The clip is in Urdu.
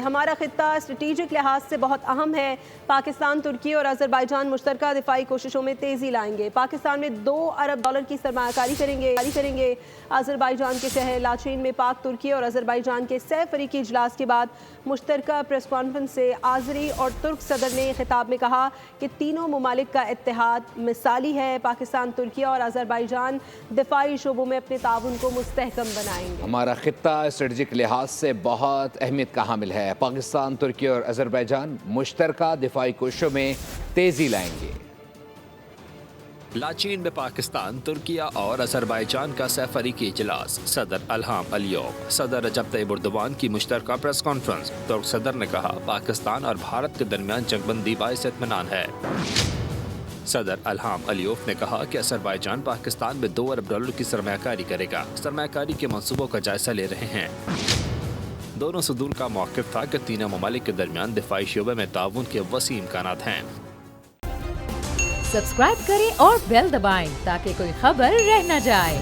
ہمارا خطہ اسٹریٹجک لحاظ سے بہت اہم ہے۔ پاکستان، ترکی اور آذربائیجان مشترکہ دفاعی کوششوں میں تیزی لائیں گے۔ پاکستان میں $2 ارب کی سرمایہ کاری کریں گے۔ آذربائیجان کے شہر لاچین میں پاک، ترکی اور آذربائیجان کے 6 فریقی اجلاس کے بعد مشترکہ پریس کانفرنس سے آذری اور ترک صدر نے خطاب میں کہا کہ تینوں ممالک کا اتحاد مثالی ہے۔ پاکستان، ترکی اور آذربائیجان دفاعی شعبوں میں اپنے تعاون کو مستحکم بنائیں گے۔ ہمارا خطہ اسٹریٹجک لحاظ سے بہت اہمیت کا حامل ہے۔ پاکستان، ترکی اور آذربائیجان مشترکہ دفاعی کوششوں میں تیزی لائیں گے۔ لاچین میں پاکستان، ترکیہ اور آذربائیجان کا 6 فریقی اجلاس، صدر الہام الیوف، صدر رجب طیب ایردوان کی مشترکہ پریس کانفرنس۔ ترک صدر نے کہا پاکستان اور بھارت کے درمیان جنگ بندی باعث اطمینان ہے۔ صدر الہام الیوف نے کہا کہ آذربائیجان پاکستان میں $2 ارب کی سرمایہ کاری کرے گا، سرمایہ کاری کے منصوبوں کا جائزہ لے رہے ہیں۔ دونوں صدور کا موقف تھا کہ تینوں ممالک کے درمیان دفاعی شعبے میں تعاون کے وسیع امکانات ہیں۔ سبسکرائب کریں اور بیل دبائیں تاکہ کوئی خبر رہ نہ جائے۔